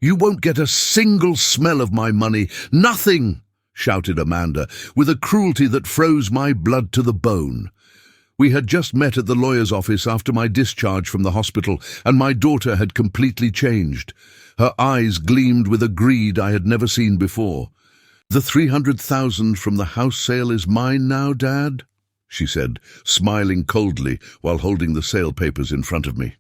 You won't get a single smell of my money. Nothing!" shouted Amanda, with a cruelty that froze my blood to the bone. We had just met at the lawyer's office after my discharge from the hospital, and my daughter had completely changed. Her eyes gleamed with a greed I had never seen before. "The 300,000 from the house sale is mine now, Dad?" she said, smiling coldly while holding the sale papers in front of me.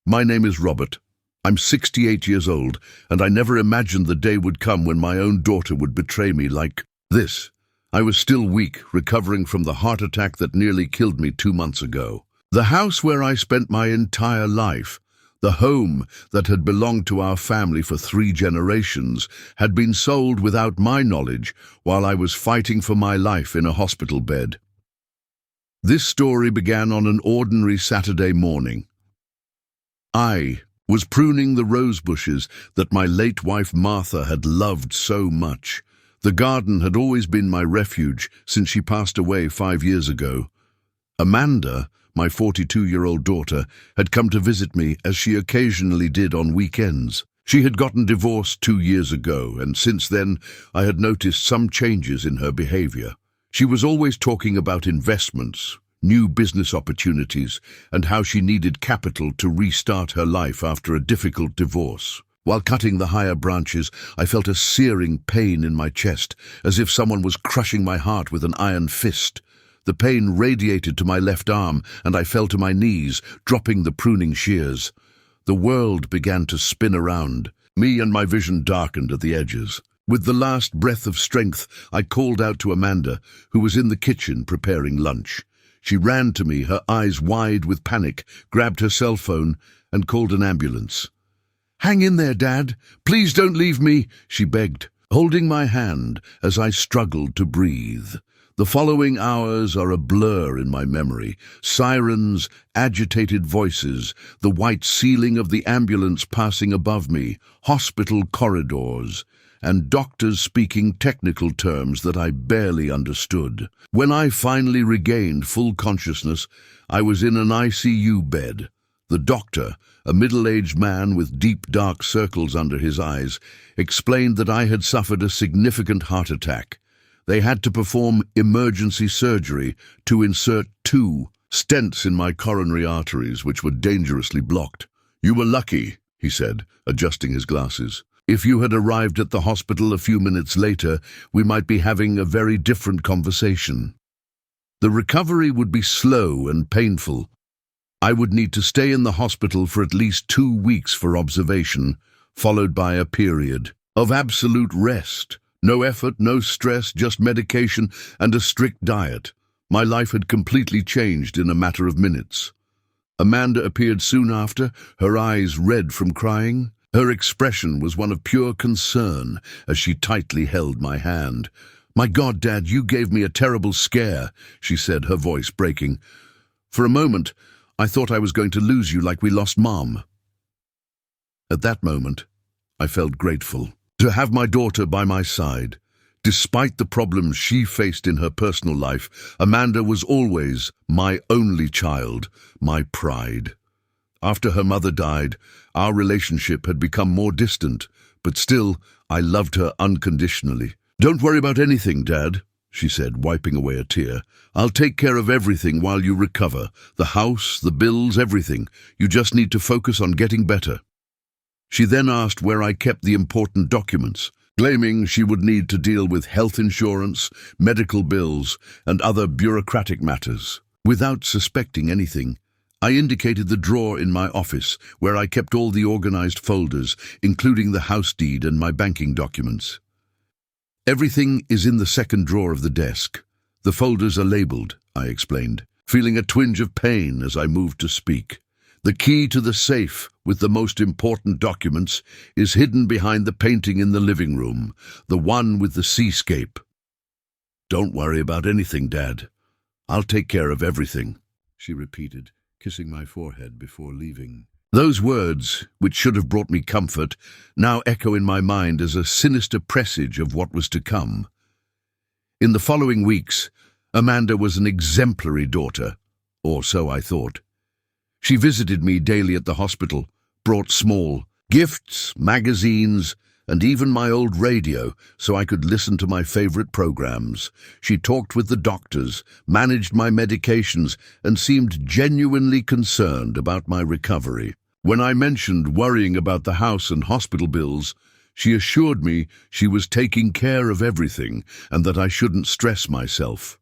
"My name is Robert. I'm 68 years old, and I never imagined the day would come when my own daughter would betray me like this." I was still weak, recovering from the heart attack that nearly killed me 2 months ago. The house where I spent my entire life, the home that had belonged to our family for 3 generations, had been sold without my knowledge while I was fighting for my life in a hospital bed. This story began on an ordinary Saturday morning. I was pruning the rose bushes that my late wife Martha had loved so much. The garden had always been my refuge since she passed away 5 years ago. Amanda, my 42-year-old daughter, had come to visit me as she occasionally did on weekends. She had gotten divorced 2 years ago, and since then I had noticed some changes in her behavior. She was always talking about investments, new business opportunities, and how she needed capital to restart her life after a difficult divorce. While cutting the higher branches, I felt a searing pain in my chest, as if someone was crushing my heart with an iron fist. The pain radiated to my left arm, and I fell to my knees, dropping the pruning shears. The world began to spin around. Me and my vision darkened at the edges. With the last breath of strength, I called out to Amanda, who was in the kitchen preparing lunch. She ran to me, her eyes wide with panic, grabbed her cell phone, and called an ambulance. "Hang in there, Dad. Please don't leave me," she begged, holding my hand as I struggled to breathe. The following hours are a blur in my memory. Sirens, agitated voices, the white ceiling of the ambulance passing above me, hospital corridors, and doctors speaking technical terms that I barely understood. When I finally regained full consciousness, I was in an ICU bed. The doctor, a middle-aged man with deep dark circles under his eyes, explained that I had suffered a significant heart attack. They had to perform emergency surgery to insert 2 stents in my coronary arteries, which were dangerously blocked. "You were lucky," he said, adjusting his glasses. "If you had arrived at the hospital a few minutes later, we might be having a very different conversation. The recovery would be slow and painful. I would need to stay in the hospital for at least 2 weeks for observation, followed by a period of absolute rest. No effort, no stress, just medication and a strict diet. My life had completely changed in a matter of minutes." Amanda appeared soon after, her eyes red from crying. Her expression was one of pure concern as she tightly held my hand. "My God, Dad, you gave me a terrible scare," she said, her voice breaking. "For a moment, I thought I was going to lose you like we lost Mom." At that moment, I felt grateful to have my daughter by my side. Despite the problems she faced in her personal life, Amanda was always my only child, my pride. After her mother died, our relationship had become more distant, but still, I loved her unconditionally. "Don't worry about anything, Dad," she said, wiping away a tear. "I'll take care of everything while you recover. The house, the bills, everything. You just need to focus on getting better." She then asked where I kept the important documents, claiming she would need to deal with health insurance, medical bills, and other bureaucratic matters. Without suspecting anything, I indicated the drawer in my office where I kept all the organized folders, including the house deed and my banking documents. "Everything is in the second drawer of the desk. The folders are labeled," I explained, feeling a twinge of pain as I moved to speak. "The key to the safe with the most important documents is hidden behind the painting in the living room, the one with the seascape." "Don't worry about anything, Dad. I'll take care of everything," she repeated, kissing my forehead before leaving. Those words, which should have brought me comfort, now echo in my mind as a sinister presage of what was to come. In the following weeks, Amanda was an exemplary daughter, or so I thought. She visited me daily at the hospital, brought small, Gifts, magazines, and even my old radio so I could listen to my favorite programs. She talked with the doctors, managed my medications, and seemed genuinely concerned about my recovery. When I mentioned worrying about the house and hospital bills, she assured me she was taking care of everything and that I shouldn't stress myself.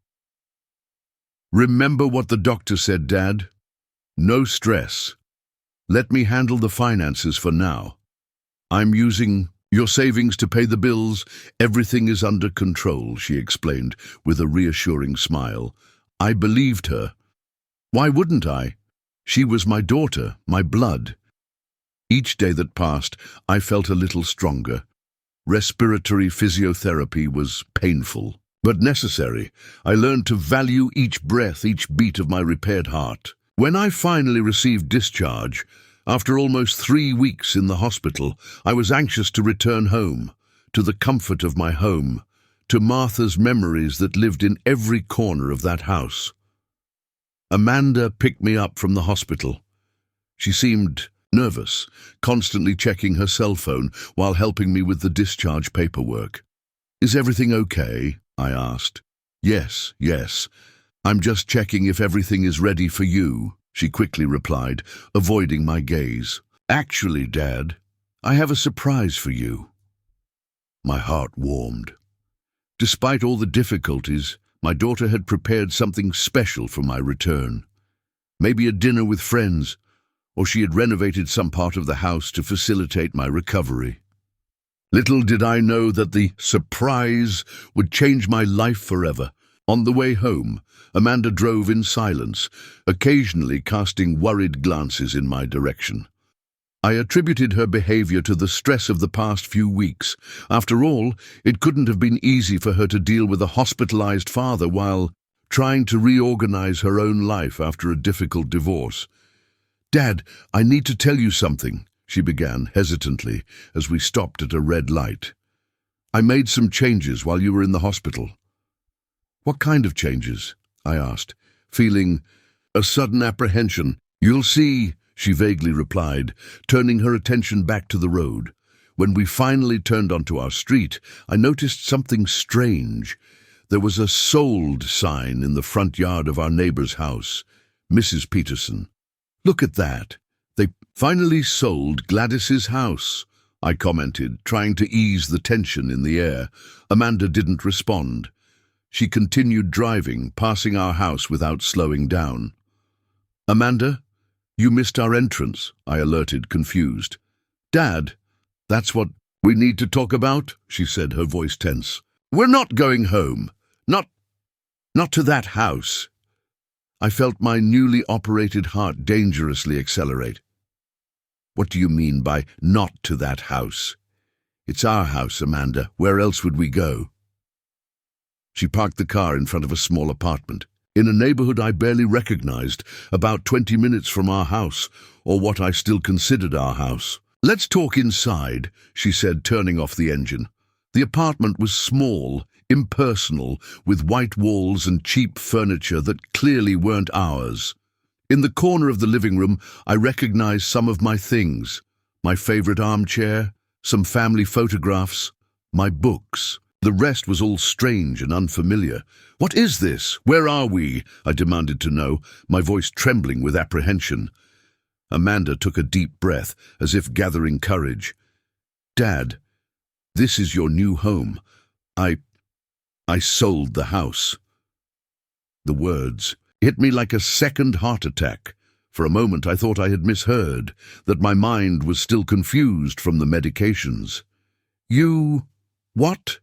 "Remember what the doctor said, Dad? No stress. Let me handle the finances for now. I'm using your savings to pay the bills. Everything is under control," she explained with a reassuring smile. I believed her. Why wouldn't I? She was my daughter, my blood. Each day that passed, I felt a little stronger. Respiratory physiotherapy was painful, but necessary. I learned to value each breath, each beat of my repaired heart. When I finally received discharge, after almost 3 weeks in the hospital, I was anxious to return home, to the comfort of my home, to Martha's memories that lived in every corner of that house. Amanda picked me up from the hospital. She seemed nervous, constantly checking her cell phone while helping me with the discharge paperwork. "Is everything okay?" I asked. Yes. I'm just checking if everything is ready for you," she quickly replied, avoiding my gaze. "Actually, Dad, I have a surprise for you." My heart warmed. Despite all the difficulties, my daughter had prepared something special for my return. Maybe a dinner with friends, or she had renovated some part of the house to facilitate my recovery. Little did I know that the surprise would change my life forever. On the way home, Amanda drove in silence, occasionally casting worried glances in my direction. I attributed her behavior to the stress of the past few weeks. After all, it couldn't have been easy for her to deal with a hospitalized father while trying to reorganize her own life after a difficult divorce. "Dad, I need to tell you something," she began hesitantly as we stopped at a red light. "I made some changes while you were in the hospital." "What kind of changes?" I asked, feeling a sudden apprehension. "You'll see," she vaguely replied, turning her attention back to the road. When we finally turned onto our street, I noticed something strange. There was a sold sign in the front yard of our neighbor's house, Mrs. Peterson. "Look at that. They finally sold Gladys's house," I commented, trying to ease the tension in the air. Amanda didn't respond. She continued driving, passing our house without slowing down. "Amanda, you missed our entrance," I alerted, confused. "Dad, that's what we need to talk about," she said, her voice tense. "We're not going home. Not to that house." I felt my newly operated heart dangerously accelerate. "What do you mean by not to that house?" "It's our house, Amanda. Where else would we go?" She parked the car in front of a small apartment, in a neighborhood I barely recognized, about 20 minutes from our house, or what I still considered our house. "Let's talk inside," she said, turning off the engine. The apartment was small, impersonal, with white walls and cheap furniture that clearly weren't ours. In the corner of the living room, I recognized some of my things: my favorite armchair, some family photographs, my books. The rest was all strange and unfamiliar. "What is this? Where are we?" I demanded to know, my voice trembling with apprehension. Amanda took a deep breath, as if gathering courage. "Dad, this is your new home. I sold the house." The words hit me like a second heart attack. For a moment I thought I had misheard, that my mind was still confused from the medications. "You... what?"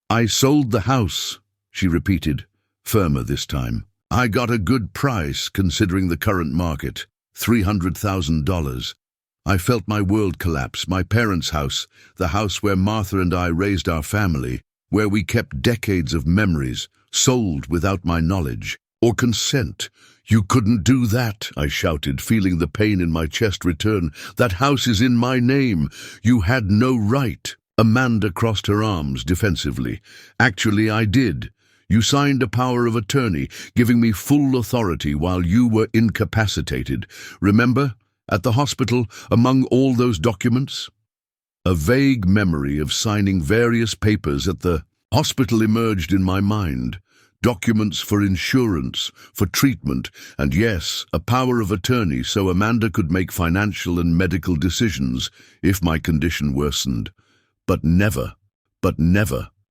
"I sold the house," she repeated, firmer this time. "I got a good price considering the current market, $300,000. I felt my world collapse. My parents' house, the house where Martha and I raised our family, where we kept decades of memories, sold without my knowledge or consent. "You couldn't do that," I shouted, feeling the pain in my chest return. "That house is in my name. You had no right." Amanda crossed her arms defensively. "Actually, I did. You signed a power of attorney, giving me full authority while you were incapacitated. Remember? At the hospital, among all those documents? A vague memory of signing various papers at the hospital emerged in my mind. Documents for insurance, for treatment, and yes, a power of attorney so Amanda could make financial and medical decisions if my condition worsened. But never,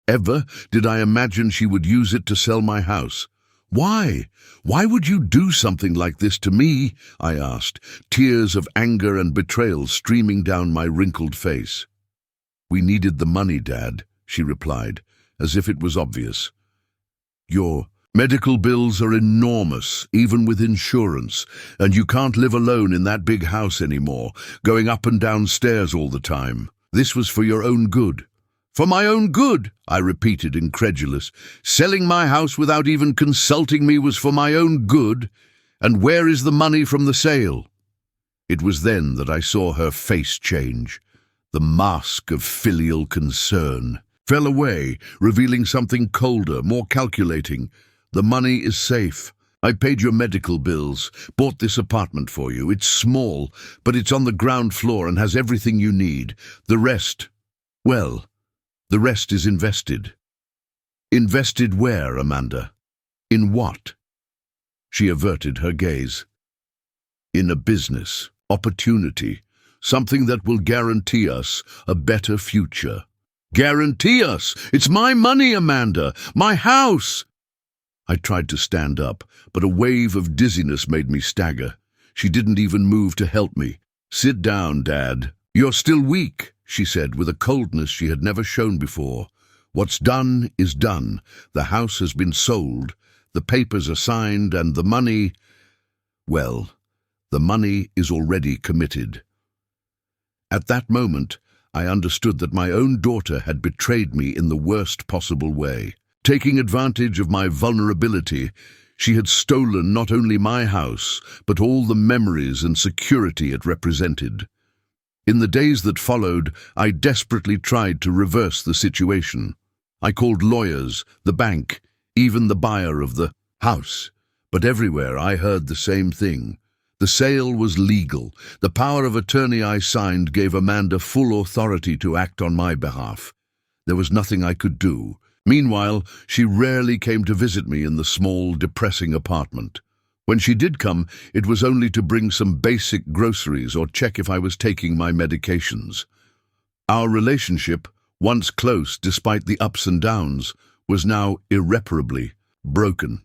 ever did I imagine she would use it to sell my house. Why? Why would you do something like this to me? I asked, tears of anger and betrayal streaming down my wrinkled face. We needed the money, Dad, she replied, as if it was obvious. Your medical bills are enormous, even with insurance, and you can't live alone in that big house anymore, going up and down stairs all the time. This was for your own good. For my own good, I repeated, incredulous. Selling my house without even consulting me was for my own good, and where is the money from the sale? It was then that I saw her face change. The mask of filial concern fell away, revealing something colder, more calculating. The money is safe. I paid your medical bills, bought this apartment for you. It's small, but it's on the ground floor and has everything you need. The rest, well, the rest is invested. Invested where, Amanda? In what? She averted her gaze. In a business, opportunity, something that will guarantee us a better future. Guarantee us! It's my money, Amanda! My house! I tried to stand up, but a wave of dizziness made me stagger. She didn't even move to help me. Sit down, Dad. You're still weak, she said with a coldness she had never shown before. What's done is done. The house has been sold. The papers are signed and the money, well, the money is already committed. At that moment, I understood that my own daughter had betrayed me in the worst possible way. Taking advantage of my vulnerability, she had stolen not only my house, but all the memories and security it represented. In the days that followed, I desperately tried to reverse the situation. I called lawyers, the bank, even the buyer of the house. But everywhere I heard the same thing. The sale was legal. The power of attorney I signed gave Amanda full authority to act on my behalf. There was nothing I could do. Meanwhile, she rarely came to visit me in the small, depressing apartment. When she did come, it was only to bring some basic groceries or check if I was taking my medications. Our relationship, once close despite the ups and downs, was now irreparably broken.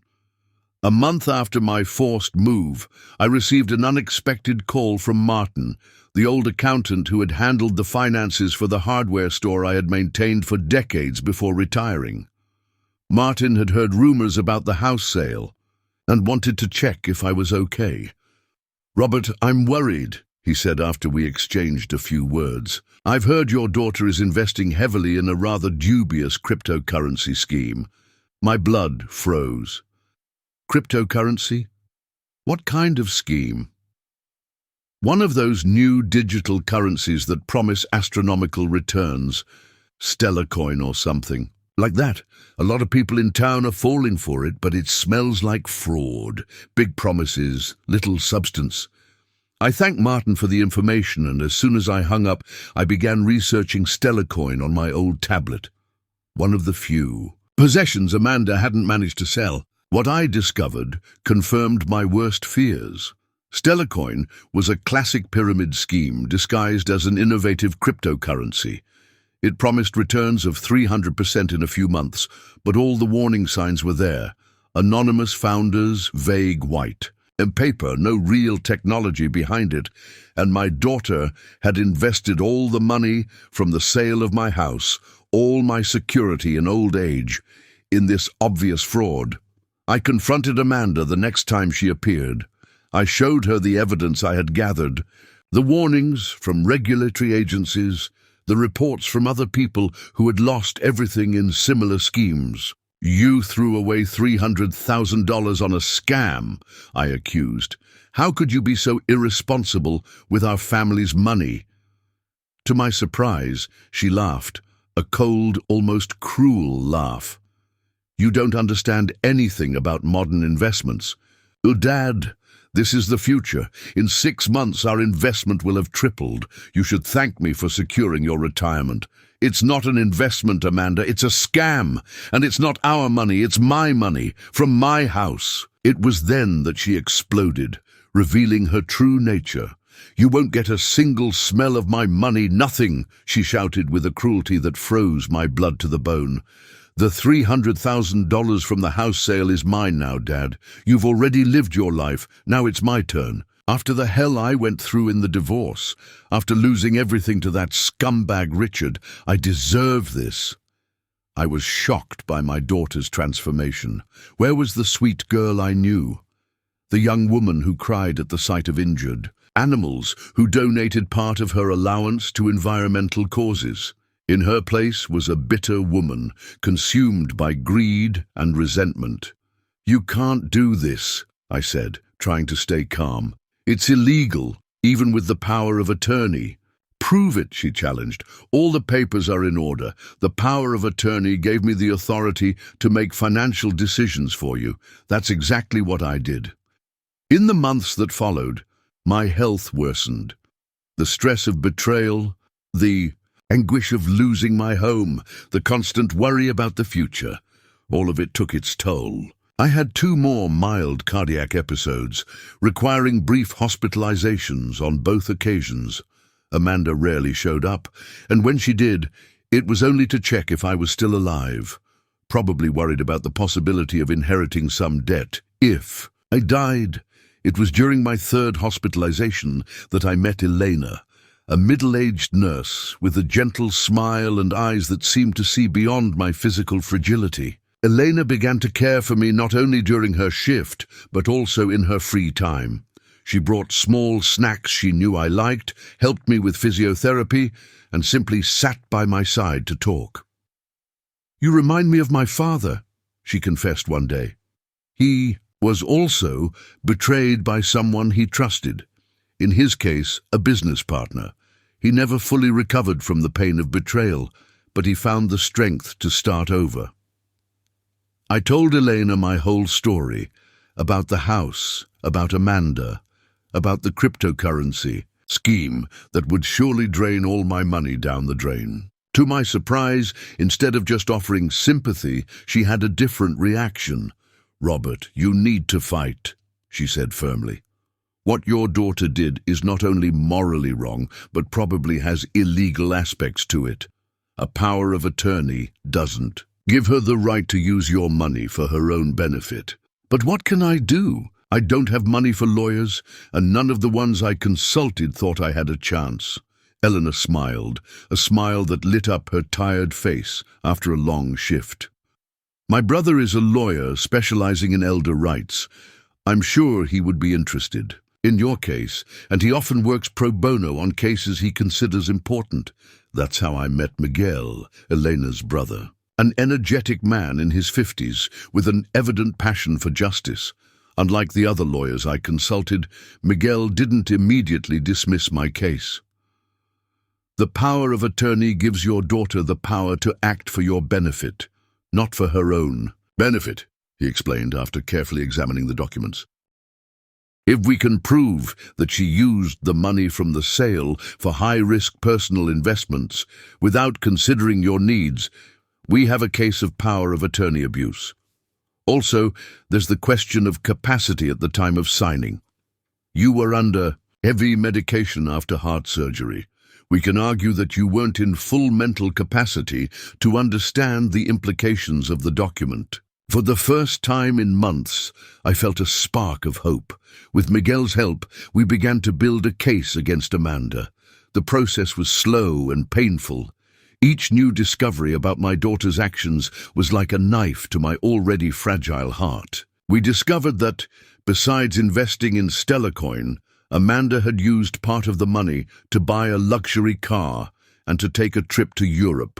A month after my forced move, I received an unexpected call from Martin, the old accountant who had handled the finances for the hardware store I had maintained for decades before retiring. Martin had heard rumors about the house sale and wanted to check if I was okay. "Robert, I'm worried," he said after we exchanged a few words. "I've heard your daughter is investing heavily in a rather dubious cryptocurrency scheme." My blood froze. Cryptocurrency? What kind of scheme? One of those new digital currencies that promise astronomical returns. Stellar coin or something. Like that. A lot of people in town are falling for it, but it smells like fraud. Big promises, little substance. I thanked Martin for the information, and as soon as I hung up, I began researching Stellar coin on my old tablet. One of the few possessions Amanda hadn't managed to sell. What I discovered confirmed my worst fears. Stellar coin was a classic pyramid scheme disguised as an innovative cryptocurrency. It promised returns of 300% in a few months, but all the warning signs were there. Anonymous founders, vague white. In paper, no real technology behind it, and my daughter had invested all the money from the sale of my house, all my security in old age, in this obvious fraud. I confronted Amanda the next time she appeared. I showed her the evidence I had gathered, the warnings from regulatory agencies, the reports from other people who had lost everything in similar schemes. "You threw away $300,000 on a scam," I accused. "How could you be so irresponsible with our family's money?" To my surprise, she laughed, a cold, almost cruel laugh. "You don't understand anything about modern investments. Oh, Dad, This is the future. In 6 months, our investment will have tripled. You should thank me for securing your retirement. It's not an investment, Amanda. It's a scam. And it's not our money. It's my money, from my house. It was then that she exploded, revealing her true nature. You won't get a single smell of my money, nothing, she shouted with a cruelty that froze my blood to the bone. The $300,000 from the house sale is mine now, Dad. You've already lived your life. Now it's my turn. After the hell I went through in the divorce, after losing everything to that scumbag Richard, I deserve this. I was shocked by my daughter's transformation. Where was the sweet girl I knew? The young woman who cried at the sight of injured animals, who donated part of her allowance to environmental causes. In her place was a bitter woman, consumed by greed and resentment. You can't do this, I said, trying to stay calm. It's illegal, even with the power of attorney. Prove it, she challenged. All the papers are in order. The power of attorney gave me the authority to make financial decisions for you. That's exactly what I did. In the months that followed, my health worsened. The stress of betrayal, the anguish of losing my home, the constant worry about the future, all of it took its toll. I had 2 more mild cardiac episodes, requiring brief hospitalizations on both occasions. Amanda rarely showed up, and when she did, it was only to check if I was still alive, probably worried about the possibility of inheriting some debt. If I died, it was during my 3rd hospitalization that I met Elena, a middle-aged nurse with a gentle smile and eyes that seemed to see beyond my physical fragility. Elena began to care for me not only during her shift, but also in her free time. She brought small snacks she knew I liked, helped me with physiotherapy, and simply sat by my side to talk. "You remind me of my father," she confessed one day. He was also betrayed by someone he trusted. In his case, a business partner. He never fully recovered from the pain of betrayal, but he found the strength to start over. I told Elena my whole story, about the house, about Amanda, about the cryptocurrency scheme that would surely drain all my money down the drain. To my surprise, instead of just offering sympathy, she had a different reaction. "Robert, you need to fight," she said firmly. "What your daughter did is not only morally wrong, but probably has illegal aspects to it. A power of attorney doesn't. Give her the right to use your money for her own benefit." "But what can I do? I don't have money for lawyers, and none of the ones I consulted thought I had a chance." Eleanor smiled, a smile that lit up her tired face after a long shift. "My brother is a lawyer specializing in elder rights. I'm sure he would be interested in your case, and he often works pro bono on cases he considers important." That's how I met Miguel, Elena's brother. An energetic man in his 50s with an evident passion for justice. Unlike the other lawyers I consulted, Miguel didn't immediately dismiss my case. "The power of attorney gives your daughter the power to act for your benefit, not for her own benefit," he explained after carefully examining the documents. "If we can prove that she used the money from the sale for high-risk personal investments without considering your needs, we have a case of power of attorney abuse. Also, there's the question of capacity at the time of signing. You were under heavy medication after heart surgery. We can argue that you weren't in full mental capacity to understand the implications of the document." For the first time in months, I felt a spark of hope. With Miguel's help, we began to build a case against Amanda. The process was slow and painful. Each new discovery about my daughter's actions was like a knife to my already fragile heart. We discovered that, besides investing in Stellar Coin, Amanda had used part of the money to buy a luxury car and to take a trip to Europe,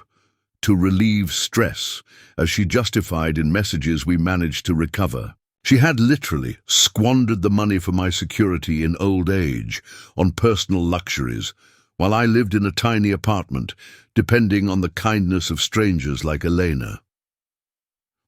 to relieve stress, as she justified in messages we managed to recover. She had literally squandered the money for my security in old age on personal luxuries, while I lived in a tiny apartment, depending on the kindness of strangers like Elena.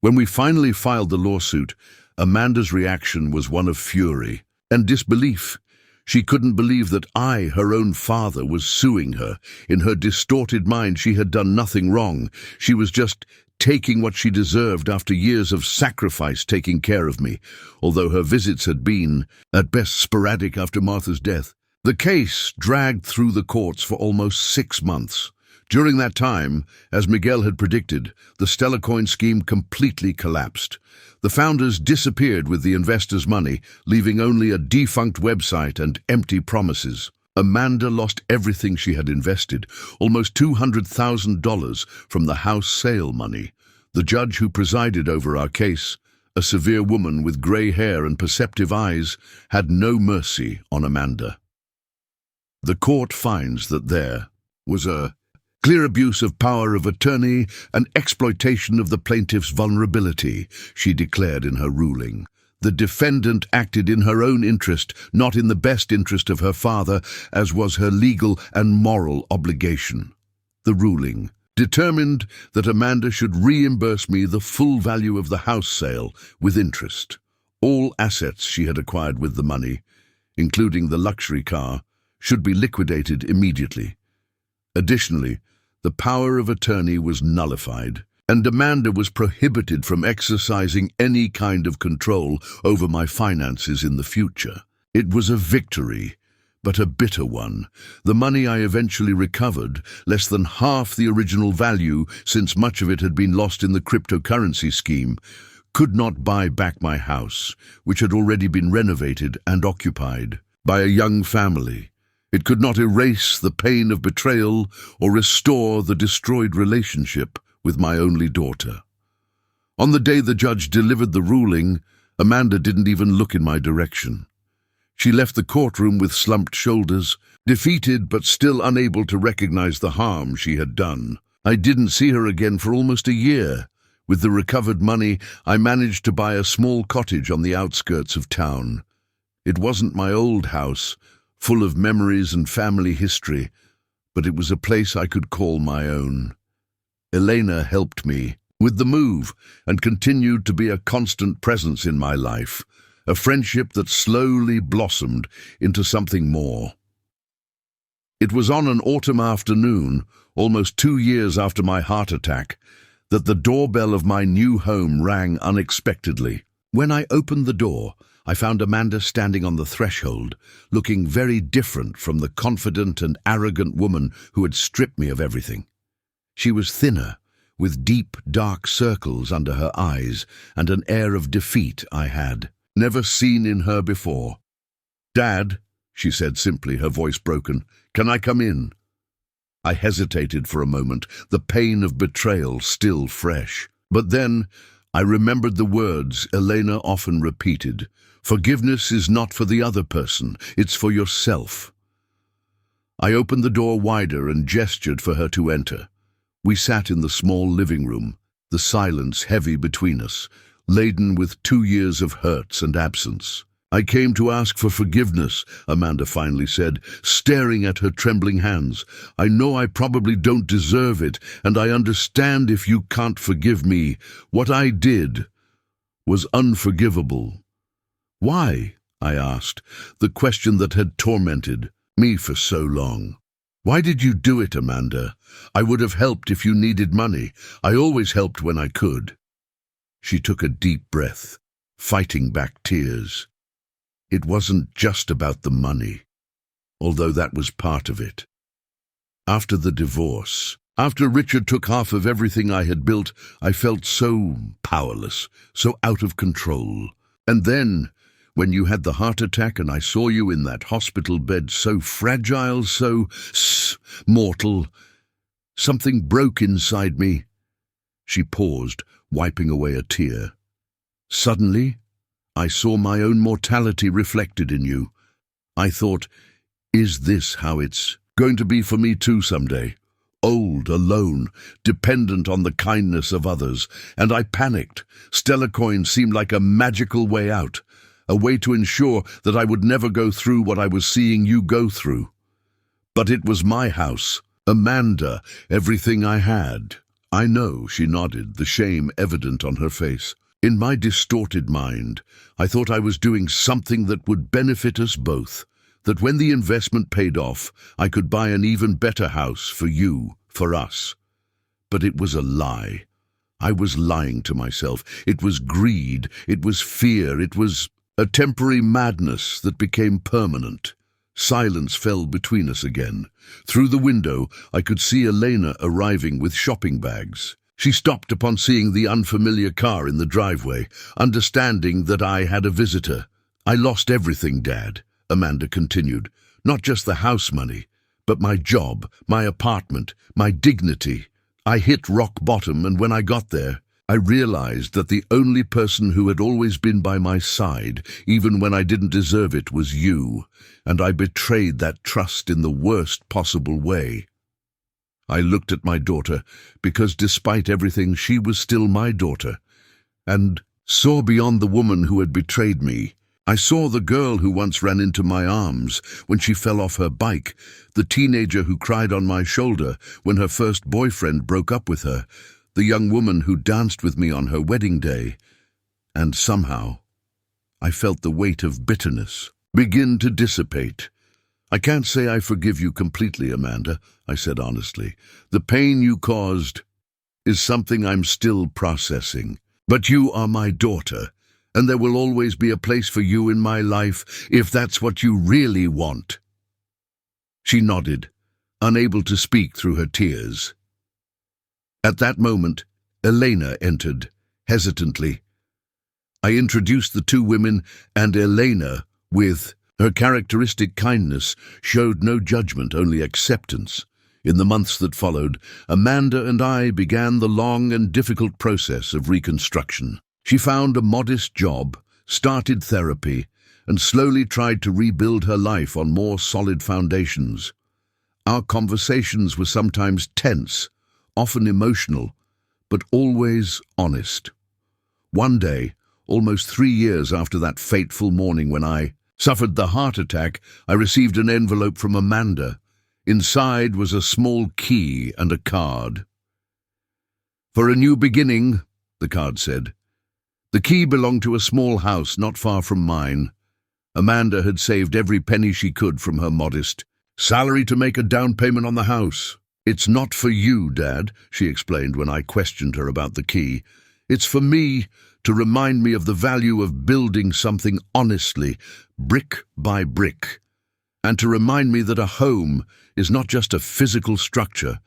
When we finally filed the lawsuit, Amanda's reaction was one of fury. and disbelief. She couldn't believe that I, her own father, was suing her. In her distorted mind, she had done nothing wrong. She was just taking what she deserved after years of sacrifice taking care of me, although her visits had been, at best, sporadic after Martha's death. The case dragged through the courts for almost 6 months. During that time, as Miguel had predicted, the Stellar Coin scheme completely collapsed. The founders disappeared with the investors' money, leaving only a defunct website and empty promises. Amanda lost everything she had invested, almost $200,000 from the house sale money. The judge who presided over our case, a severe woman with grey hair and perceptive eyes, had no mercy on Amanda. The court finds that there was a clear abuse of power of attorney and exploitation of the plaintiff's vulnerability, she declared in her ruling. The defendant acted in her own interest, not in the best interest of her father, as was her legal and moral obligation. The ruling determined that Amanda should reimburse me the full value of the house sale with interest. All assets she had acquired with the money, including the luxury car, should be liquidated immediately. Additionally, the power of attorney was nullified, and Amanda was prohibited from exercising any kind of control over my finances in the future. It was a victory, but a bitter one. The money I eventually recovered, less than half the original value since much of it had been lost in the cryptocurrency scheme, could not buy back my house, which had already been renovated and occupied by a young family. It could not erase the pain of betrayal or restore the destroyed relationship with my only daughter. On the day the judge delivered the ruling, Amanda didn't even look in my direction. She left the courtroom with slumped shoulders, defeated but still unable to recognize the harm she had done. I didn't see her again for almost a year. With the recovered money, I managed to buy a small cottage on the outskirts of town. It wasn't my old house, full of memories and family history, but it was a place I could call my own. Elena helped me with the move and continued to be a constant presence in my life, a friendship that slowly blossomed into something more. It was on an autumn afternoon, almost 2 years after my heart attack, that the doorbell of my new home rang unexpectedly. When I opened the door, I found Amanda standing on the threshold, looking very different from the confident and arrogant woman who had stripped me of everything. She was thinner, with deep, dark circles under her eyes and an air of defeat I had never seen in her before. "Dad," she said simply, her voice broken, "can I come in?" I hesitated for a moment, the pain of betrayal still fresh. But then I remembered the words Elena often repeated: "Forgiveness is not for the other person, it's for yourself." I opened the door wider and gestured for her to enter. We sat in the small living room, the silence heavy between us, laden with 2 years of hurts and absence. "I came to ask for forgiveness," Amanda finally said, staring at her trembling hands. "I know I probably don't deserve it, and I understand if you can't forgive me. What I did was unforgivable." "Why?" I asked, the question that had tormented me for so long. "Why did you do it, Amanda? I would have helped if you needed money. I always helped when I could." She took a deep breath, fighting back tears. It wasn't just about the money, although that was part of it. After the divorce, after Richard took half of everything I had built, I felt so powerless, so out of control. And then, when you had the heart attack and I saw you in that hospital bed, so fragile, so mortal, something broke inside me. She paused, wiping away a tear. Suddenly, I saw my own mortality reflected in you. I thought, is this how it's going to be for me too someday? Old, alone, dependent on the kindness of others. And I panicked. Stellar Coin seemed like a magical way out, a way to ensure that I would never go through what I was seeing you go through. But it was my house, Amanda, everything I had. "I know," she nodded, the shame evident on her face. In my distorted mind, I thought I was doing something that would benefit us both, that when the investment paid off, I could buy an even better house for you, for us. But it was a lie. I was lying to myself. It was greed, it was fear, it was a temporary madness that became permanent. Silence fell between us again. Through the window, I could see Elena arriving with shopping bags. She stopped upon seeing the unfamiliar car in the driveway, understanding that I had a visitor. "I lost everything, Dad," Amanda continued. "Not just the house money, but my job, my apartment, my dignity. I hit rock bottom, and when I got there, I realized that the only person who had always been by my side, even when I didn't deserve it, was you, and I betrayed that trust in the worst possible way." I looked at my daughter, because despite everything, she was still my daughter, and saw beyond the woman who had betrayed me. I saw the girl who once ran into my arms when she fell off her bike, the teenager who cried on my shoulder when her first boyfriend broke up with her, the young woman who danced with me on her wedding day. And somehow, I felt the weight of bitterness begin to dissipate. "I can't say I forgive you completely, Amanda," I said honestly. "The pain you caused is something I'm still processing. But you are my daughter, and there will always be a place for you in my life if that's what you really want." She nodded, unable to speak through her tears. At that moment, Elena entered, hesitantly. I introduced the two women, and Elena, with her characteristic kindness, showed no judgment, only acceptance. In the months that followed, Amanda and I began the long and difficult process of reconstruction. She found a modest job, started therapy, and slowly tried to rebuild her life on more solid foundations. Our conversations were sometimes tense, often emotional, but always honest. One day, almost 3 years after that fateful morning when I suffered the heart attack, I received an envelope from Amanda. Inside was a small key and a card. "For a new beginning," the card said. The key belonged to a small house not far from mine. Amanda had saved every penny she could from her modest salary to make a down payment on the house. "It's not for you, Dad," she explained when I questioned her about the key. "It's for me, to remind me of the value of building something honestly, brick by brick, and to remind me that a home is not just a physical structure,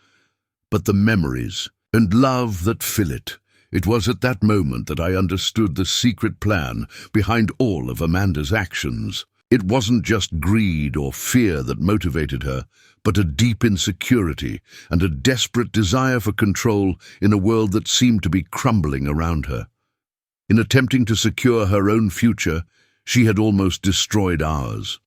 but the memories and love that fill it." It was at that moment that I understood the secret plan behind all of Amanda's actions. It wasn't just greed or fear that motivated her, but a deep insecurity and a desperate desire for control in a world that seemed to be crumbling around her. In attempting to secure her own future, she had almost destroyed ours.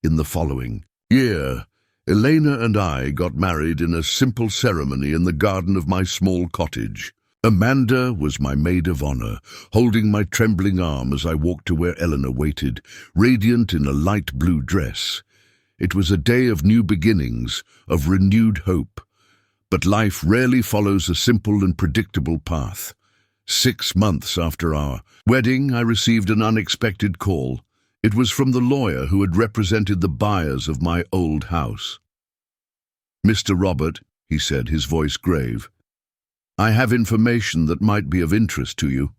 In the following year, Elena and I got married in a simple ceremony in the garden of my small cottage. Amanda was my maid of honor, holding my trembling arm as I walked to where Eleanor waited, radiant in a light blue dress. It was a day of new beginnings, of renewed hope. But life rarely follows a simple and predictable path. 6 months after our wedding, I received an unexpected call. It was from the lawyer who had represented the buyers of my old house. "Mr. Robert," he said, his voice grave, "I have information that might be of interest to you.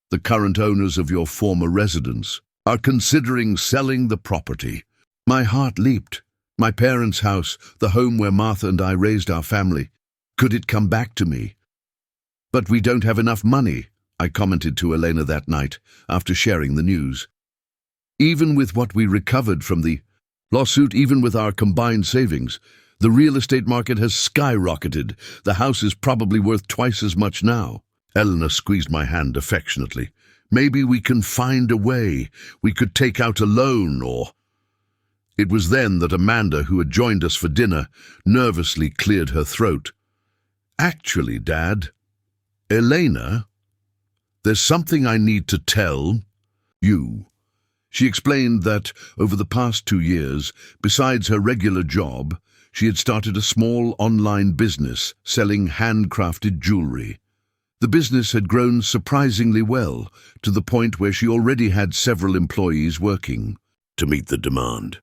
The current owners of your former residence are considering selling the property." My heart leaped. My parents' house, the home where Martha and I raised our family. Could it come back to me? "But we don't have enough money," I commented to Elena that night, after sharing the news. "Even with what we recovered from the lawsuit, even with our combined savings, the real estate market has skyrocketed. The house is probably worth twice as much now." Eleanor squeezed my hand affectionately. "Maybe we can find a way. We could take out a loan or—" It was then that Amanda, who had joined us for dinner, nervously cleared her throat. "Actually, Dad, Elena, there's something I need to tell you." She explained that over the past 2 years, besides her regular job, she had started a small online business selling handcrafted jewelry. The business had grown surprisingly well, to the point where she already had several employees working to meet the demand.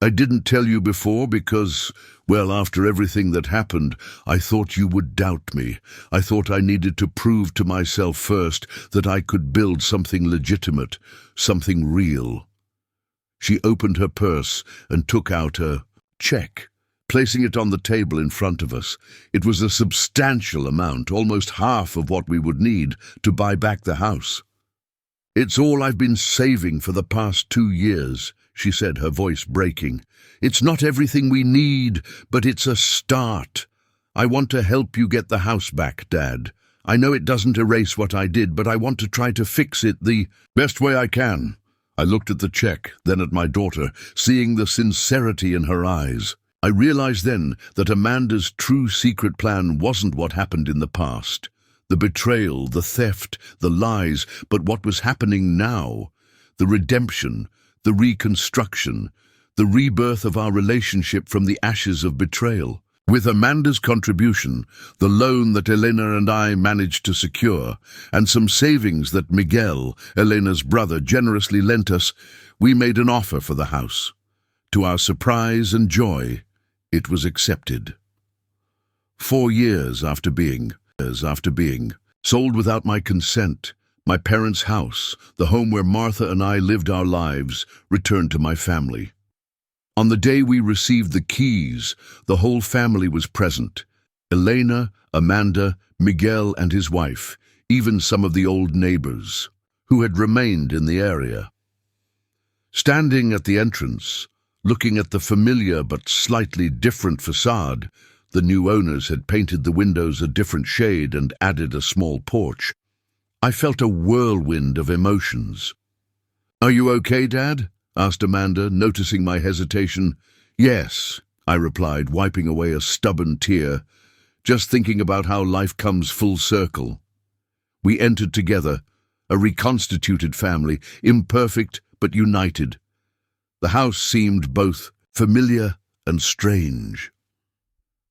I didn't tell you before because, well, after everything that happened, I thought you would doubt me. I thought I needed to prove to myself first that I could build something legitimate, something real. She opened her purse and took out a check, placing it on the table in front of us. It was a substantial amount, almost half of what we would need to buy back the house. "It's all I've been saving for the past 2 years," she said, her voice breaking. "It's not everything we need, but it's a start. I want to help you get the house back, Dad. I know it doesn't erase what I did, but I want to try to fix it the best way I can." I looked at the check, then at my daughter, seeing the sincerity in her eyes. I realized then that Amanda's true secret plan wasn't what happened in the past. The betrayal, the theft, the lies, but what was happening now. The redemption, the reconstruction, the rebirth of our relationship from the ashes of betrayal. With Amanda's contribution, the loan that Elena and I managed to secure, and some savings that Miguel, Elena's brother, generously lent us, we made an offer for the house. To our surprise and joy, it was accepted. 4 years after being sold without my consent, my parents' house, the home where Martha and I lived our lives, returned to my family. On the day we received the keys, the whole family was present. Elena, Amanda, Miguel and his wife, even some of the old neighbors, who had remained in the area. Standing at the entrance, looking at the familiar but slightly different facade, the new owners had painted the windows a different shade and added a small porch. I felt a whirlwind of emotions. "Are you okay, Dad?" asked Amanda, noticing my hesitation. "Yes," I replied, wiping away a stubborn tear, just thinking about how life comes full circle. We entered together, a reconstituted family, imperfect but united. The house seemed both familiar and strange.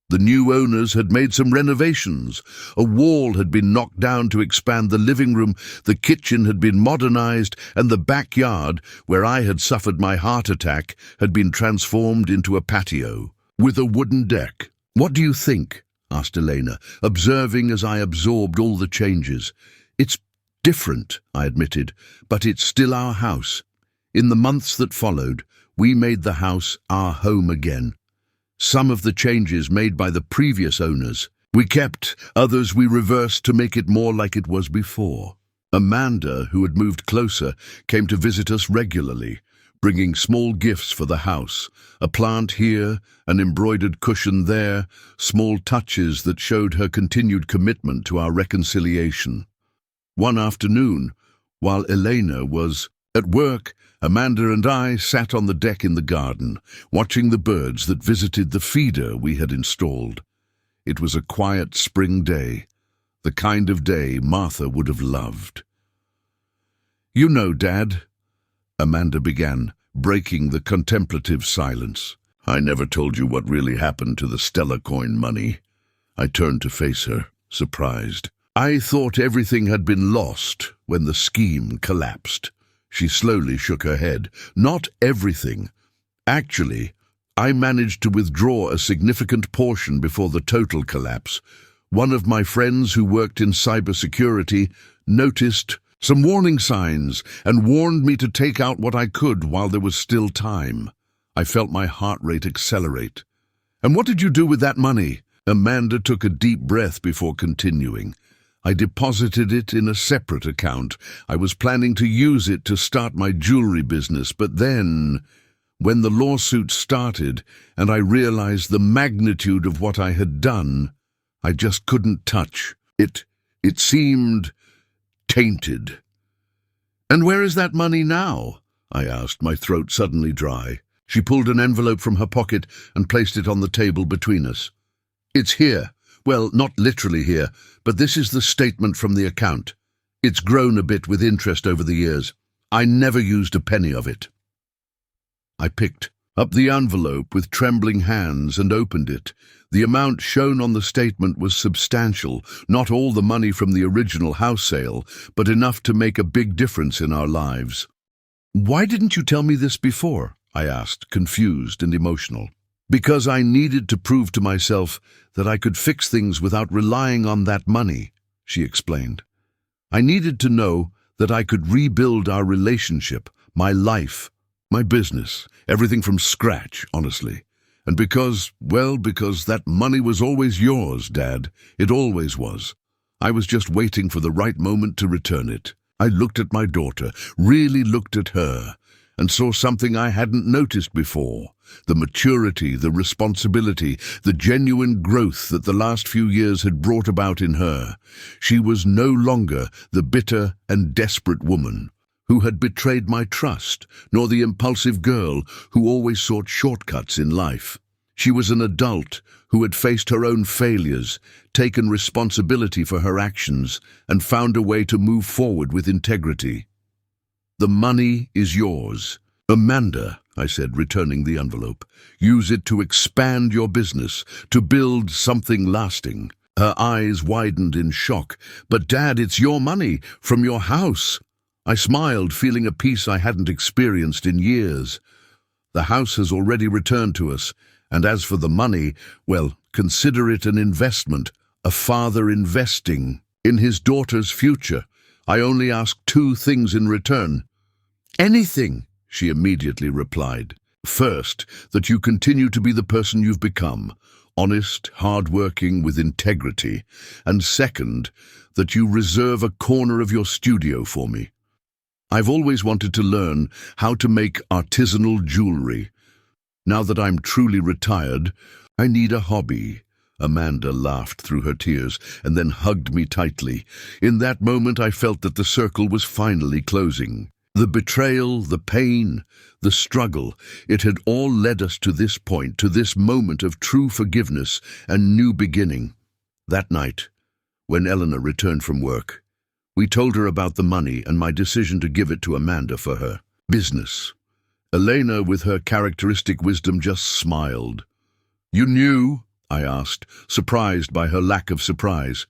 The new owners had made some renovations. A wall had been knocked down to expand the living room, the kitchen had been modernized, and the backyard, where I had suffered my heart attack, had been transformed into a patio, with a wooden deck. "What do you think?" asked Elena, observing as I absorbed all the changes. "It's different," I admitted, "but it's still our house." In the months that followed, we made the house our home again. Some of the changes made by the previous owners we kept, others we reversed to make it more like it was before. Amanda, who had moved closer, came to visit us regularly, bringing small gifts for the house, a plant here, an embroidered cushion there, small touches that showed her continued commitment to our reconciliation. One afternoon, while Elena was at work, Amanda and I sat on the deck in the garden, watching the birds that visited the feeder we had installed. It was a quiet spring day, the kind of day Martha would have loved. "You know, Dad," Amanda began, breaking the contemplative silence. "I never told you what really happened to the Stella coin money." I turned to face her, surprised. "I thought everything had been lost when the scheme collapsed." She slowly shook her head. "Not everything. Actually, I managed to withdraw a significant portion before the total collapse. One of my friends who worked in cybersecurity noticed some warning signs and warned me to take out what I could while there was still time." I felt my heart rate accelerate. "And what did you do with that money?" Amanda took a deep breath before continuing. "I deposited it in a separate account. I was planning to use it to start my jewelry business, but then, when the lawsuit started and I realized the magnitude of what I had done, I just couldn't touch it. It seemed tainted." "And where is that money now?" I asked, my throat suddenly dry. She pulled an envelope from her pocket and placed it on the table between us. "It's here. Well, not literally here, but this is the statement from the account. It's grown a bit with interest over the years. I never used a penny of it." I picked up the envelope with trembling hands and opened it. The amount shown on the statement was substantial, not all the money from the original house sale, but enough to make a big difference in our lives. "Why didn't you tell me this before?" I asked, confused and emotional. "Because I needed to prove to myself that I could fix things without relying on that money," she explained. "I needed to know that I could rebuild our relationship, my life, my business, everything from scratch, honestly. And because that money was always yours, Dad. It always was. I was just waiting for the right moment to return it." I looked at my daughter, really looked at her, and saw something I hadn't noticed before. The maturity, the responsibility, the genuine growth that the last few years had brought about in her. She was no longer the bitter and desperate woman who had betrayed my trust, nor the impulsive girl who always sought shortcuts in life. She was an adult who had faced her own failures, taken responsibility for her actions, and found a way to move forward with integrity. "The money is yours. Amanda," I said, returning the envelope. "Use it to expand your business, to build something lasting." Her eyes widened in shock. "But Dad, it's your money, from your house." I smiled, feeling a peace I hadn't experienced in years. "The house has already returned to us, and as for the money, well, consider it an investment, a father investing in his daughter's future. I only ask two things in return." "Anything," she immediately replied. "First, that you continue to be the person you've become, honest, hard-working, with integrity. And second, that you reserve a corner of your studio for me. I've always wanted to learn how to make artisanal jewelry. Now that I'm truly retired, I need a hobby." Amanda laughed through her tears and then hugged me tightly. In that moment I felt that the circle was finally closing. The betrayal, the pain, the struggle, it had all led us to this point, to this moment of true forgiveness and new beginning. That night, when Eleanor returned from work, we told her about the money and my decision to give it to Amanda for her business. Elena, with her characteristic wisdom, just smiled. "You knew?" I asked, surprised by her lack of surprise.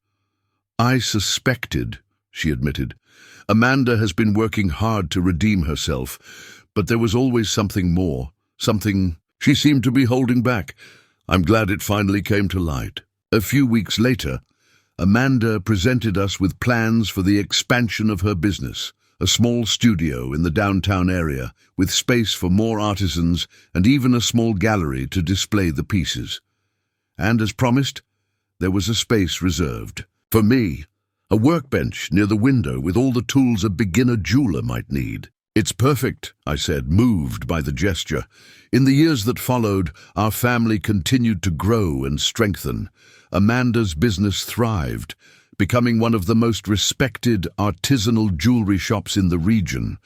"I suspected," she admitted. "Amanda has been working hard to redeem herself, but there was always something more, something she seemed to be holding back. I'm glad it finally came to light." A few weeks later, Amanda presented us with plans for the expansion of her business, a small studio in the downtown area, with space for more artisans and even a small gallery to display the pieces. And as promised, there was a space reserved for me, a workbench near the window with all the tools a beginner jeweler might need. "It's perfect," I said, moved by the gesture. In the years that followed, our family continued to grow and strengthen. Amanda's business thrived, becoming one of the most respected artisanal jewelry shops in the region.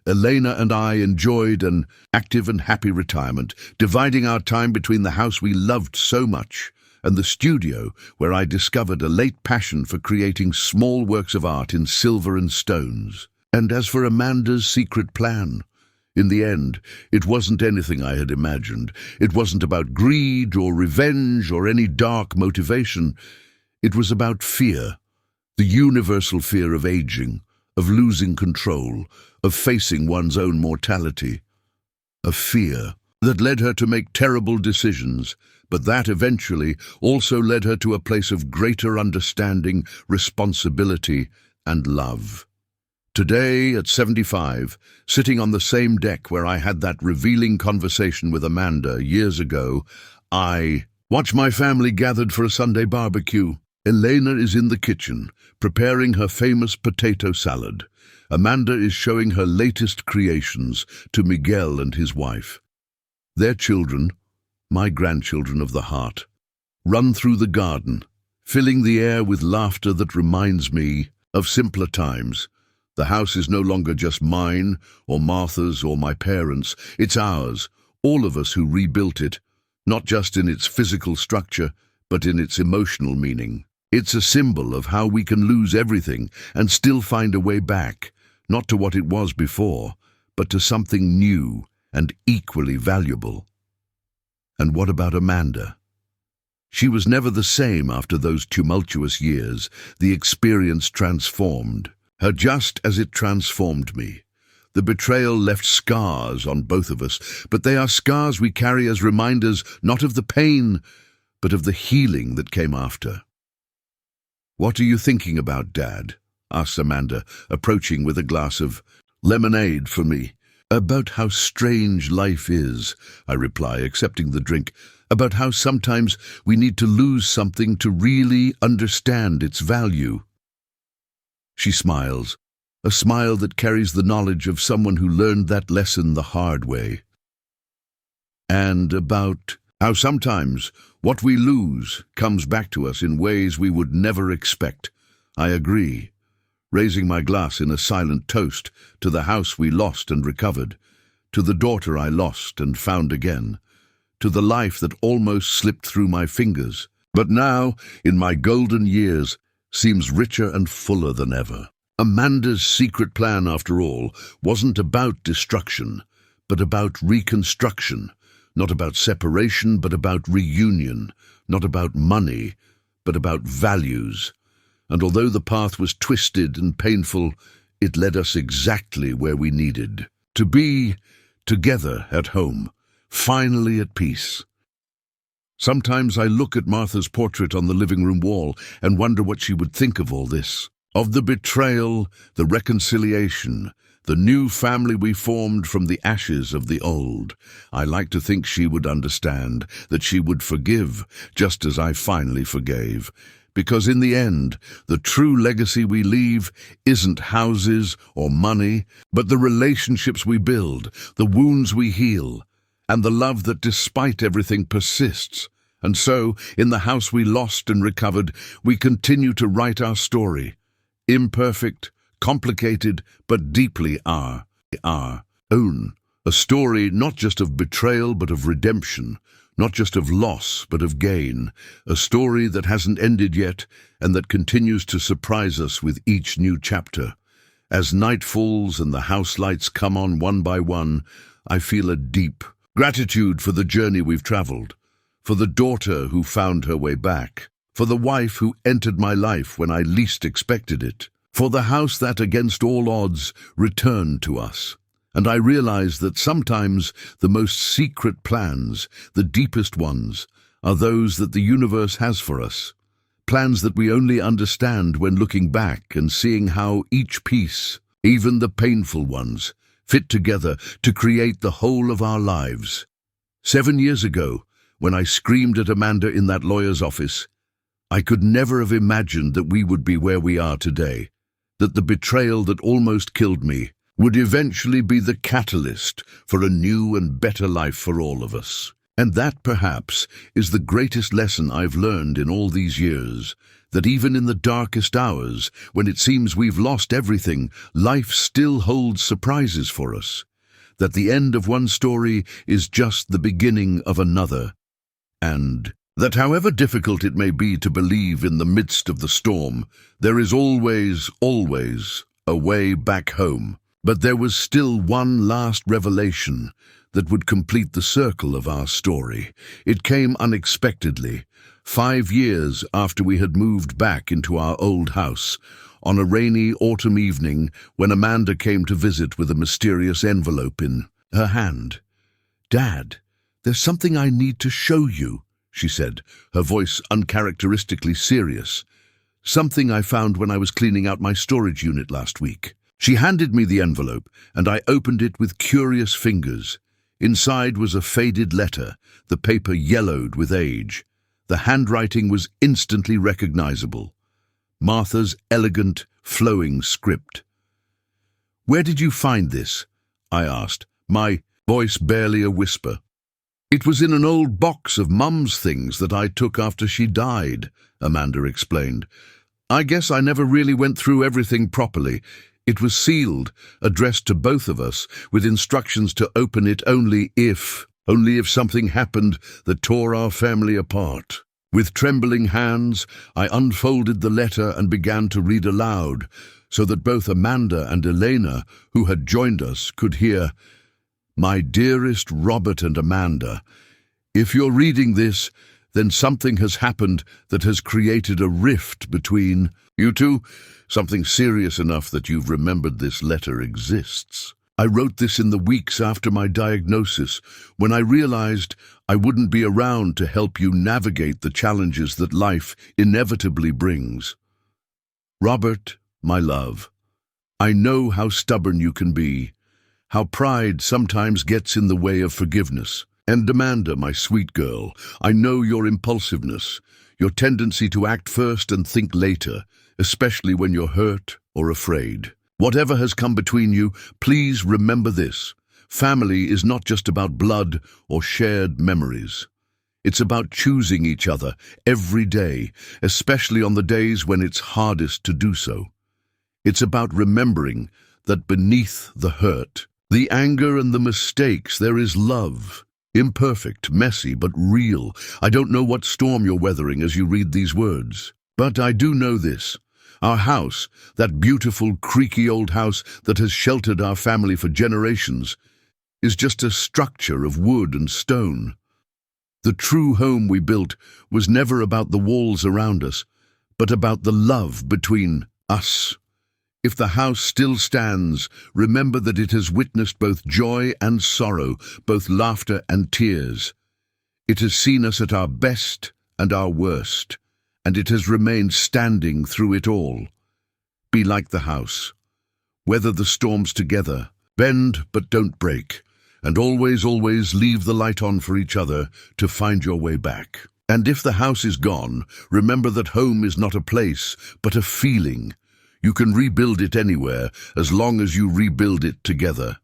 Elena and I enjoyed an active and happy retirement, dividing our time between the house we loved so much and the studio, where I discovered a late passion for creating small works of art in silver and stones. And as for Amanda's secret plan, in the end, it wasn't anything I had imagined. It wasn't about greed or revenge or any dark motivation. It was about fear, the universal fear of aging, of losing control, of facing one's own mortality. A fear that led her to make terrible decisions, but that eventually also led her to a place of greater understanding, responsibility, and love. Today, at 75, sitting on the same deck where I had that revealing conversation with Amanda years ago, I watch my family gathered for a Sunday barbecue. Elena is in the kitchen, preparing her famous potato salad. Amanda is showing her latest creations to Miguel and his wife. Their children, my grandchildren of the heart, run through the garden, filling the air with laughter that reminds me of simpler times. The house is no longer just mine, or Martha's, or my parents'. It's ours, all of us who rebuilt it, not just in its physical structure, but in its emotional meaning. It's a symbol of how we can lose everything and still find a way back, not to what it was before, but to something new and equally valuable. And what about Amanda? She was never the same after those tumultuous years. The experience transformed her just as it transformed me. The betrayal left scars on both of us, but they are scars we carry as reminders not of the pain, but of the healing that came after. "What are you thinking about, Dad?" asked Amanda, approaching with a glass of lemonade for me. "About how strange life is," I reply, accepting the drink. "About how sometimes we need to lose something to really understand its value." She smiles, a smile that carries the knowledge of someone who learned that lesson the hard way. "And about how sometimes what we lose comes back to us in ways we would never expect." I agree, raising my glass in a silent toast to the house we lost and recovered, to the daughter I lost and found again, to the life that almost slipped through my fingers, but now, in my golden years, seems richer and fuller than ever. Amanda's secret plan, after all, wasn't about destruction, but about reconstruction, not about separation, but about reunion, not about money, but about values. And although the path was twisted and painful, it led us exactly where we needed to be, together at home, finally at peace. Sometimes I look at Martha's portrait on the living room wall and wonder what she would think of all this, of the betrayal, the reconciliation, the new family we formed from the ashes of the old. I like to think she would understand, that she would forgive, just as I finally forgave. Because in the end, the true legacy we leave isn't houses or money, but the relationships we build, the wounds we heal, and the love that despite everything persists. And so, in the house we lost and recovered, we continue to write our story. Imperfect, complicated, but deeply our own. A story not just of betrayal, but of redemption. Not just of loss, but of gain. A story that hasn't ended yet, and that continues to surprise us with each new chapter. As night falls and the house lights come on one by one, I feel a deep gratitude for the journey we've traveled, for the daughter who found her way back, for the wife who entered my life when I least expected it, for the house that, against all odds, returned to us. And I realize that sometimes the most secret plans, the deepest ones, are those that the universe has for us. Plans that we only understand when looking back and seeing how each piece, even the painful ones, fit together to create the whole of our lives. 7 years ago, when I screamed at Amanda in that lawyer's office, I could never have imagined that we would be where we are today, that the betrayal that almost killed me would eventually be the catalyst for a new and better life for all of us. And that, perhaps, is the greatest lesson I've learned in all these years, that even in the darkest hours, when it seems we've lost everything, life still holds surprises for us, that the end of one story is just the beginning of another, and that however difficult it may be to believe in the midst of the storm, there is always a way back home. But there was still one last revelation that would complete the circle of our story. It came unexpectedly, 5 years after we had moved back into our old house, on a rainy autumn evening when Amanda came to visit with a mysterious envelope in her hand. "Dad, there's something I need to show you," she said, her voice uncharacteristically serious. "Something I found when I was cleaning out my storage unit last week." She handed me the envelope, and I opened it with curious fingers. Inside was a faded letter, the paper yellowed with age. The handwriting was instantly recognizable. Martha's elegant, flowing script. "Where did you find this?" I asked, my voice barely a whisper. "It was in an old box of Mum's things that I took after she died," Amanda explained. "I guess I never really went through everything properly. It was sealed, addressed to both of us, with instructions to open it only if something happened that tore our family apart." With trembling hands, I unfolded the letter and began to read aloud, so that both Amanda and Elena, who had joined us, could hear. "My dearest Robert and Amanda, If you're reading this, then something has happened that has created a rift between you two, something serious enough that you've remembered this letter exists. I wrote this in the weeks after my diagnosis, when I realized I wouldn't be around to help you navigate the challenges that life inevitably brings. Robert, my love, I know how stubborn you can be, how pride sometimes gets in the way of forgiveness. And Amanda, my sweet girl, I know your impulsiveness, your tendency to act first and think later, especially when you're hurt or afraid. Whatever has come between you, please remember this. Family is not just about blood or shared memories. It's about choosing each other every day, especially on the days when it's hardest to do so. It's about remembering that beneath the hurt, the anger and the mistakes, there is love. Imperfect, messy, but real. I don't know what storm you're weathering as you read these words, but I do know this. Our house, that beautiful, creaky old house that has sheltered our family for generations, is just a structure of wood and stone. The true home we built was never about the walls around us, but about the love between us. If the house still stands, remember that it has witnessed both joy and sorrow, both laughter and tears. It has seen us at our best and our worst, and it has remained standing through it all. Be like the house. Weather the storms together, bend but don't break, and always, always leave the light on for each other to find your way back. And if the house is gone, remember that home is not a place, but a feeling. You can rebuild it anywhere, as long as you rebuild it together.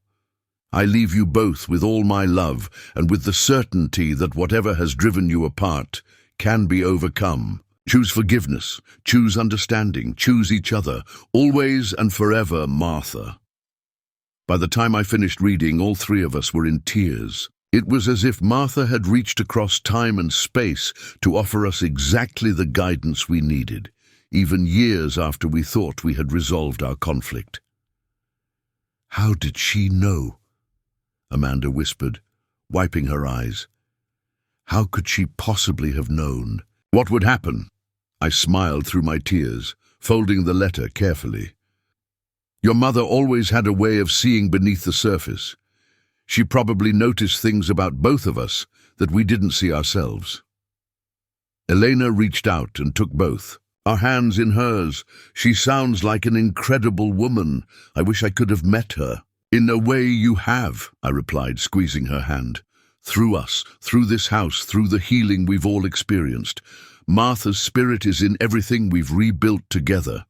I leave you both with all my love, and with the certainty that whatever has driven you apart can be overcome. Choose forgiveness, choose understanding, choose each other, always and forever, Martha. By the time I finished reading, all three of us were in tears. It was as if Martha had reached across time and space to offer us exactly the guidance we needed, even years after we thought we had resolved our conflict. "How did she know?" Amanda whispered, wiping her eyes. "How could she possibly have known? What would happen?" I smiled through my tears, folding the letter carefully. "Your mother always had a way of seeing beneath the surface. She probably noticed things about both of us that we didn't see ourselves." Elena reached out and took both, our hands in hers. "She sounds like an incredible woman. I wish I could have met her." "In a way you have," I replied, squeezing her hand. "Through us, through this house, through the healing we've all experienced. Martha's spirit is in everything we've rebuilt together."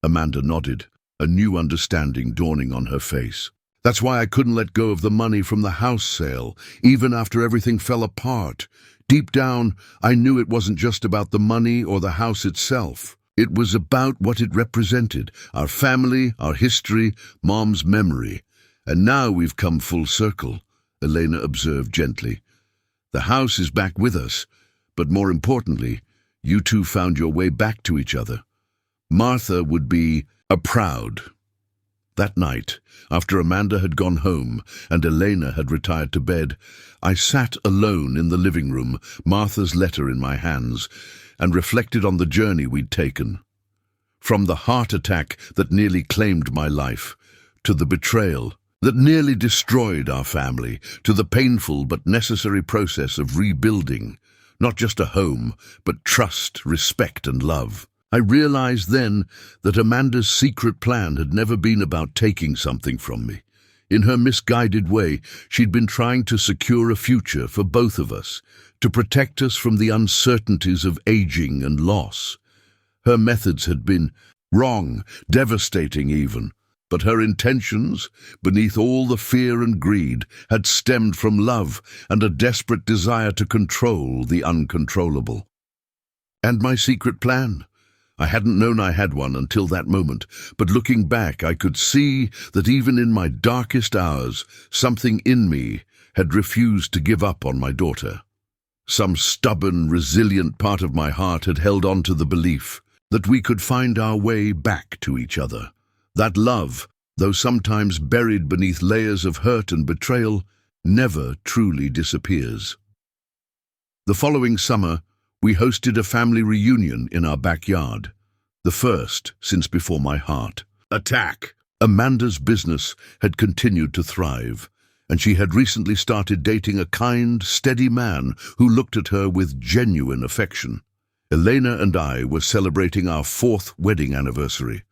Amanda nodded, a new understanding dawning on her face. "That's why I couldn't let go of the money from the house sale, even after everything fell apart. Deep down, I knew it wasn't just about the money or the house itself. It was about what it represented, our family, our history, Mom's memory. And now we've come full circle," Elena observed gently. "The house is back with us, but more importantly, you two found your way back to each other. Martha would be proud." That night, after Amanda had gone home and Elena had retired to bed, I sat alone in the living room, Martha's letter in my hands, and reflected on the journey we'd taken. From the heart attack that nearly claimed my life, to the betrayal that nearly destroyed our family, to the painful but necessary process of rebuilding, not just a home, but trust, respect, and love. I realized then that Amanda's secret plan had never been about taking something from me. In her misguided way, she'd been trying to secure a future for both of us, to protect us from the uncertainties of aging and loss. Her methods had been wrong, devastating even, but her intentions, beneath all the fear and greed, had stemmed from love and a desperate desire to control the uncontrollable. And my secret plan? I hadn't known I had one until that moment, but looking back I could see that even in my darkest hours, something in me had refused to give up on my daughter. Some stubborn, resilient part of my heart had held on to the belief that we could find our way back to each other. That love, though sometimes buried beneath layers of hurt and betrayal, never truly disappears. The following summer, we hosted a family reunion in our backyard, the first since before my heart. Attack! Amanda's business had continued to thrive, and she had recently started dating a kind, steady man who looked at her with genuine affection. Elena and I were celebrating our 4th wedding anniversary.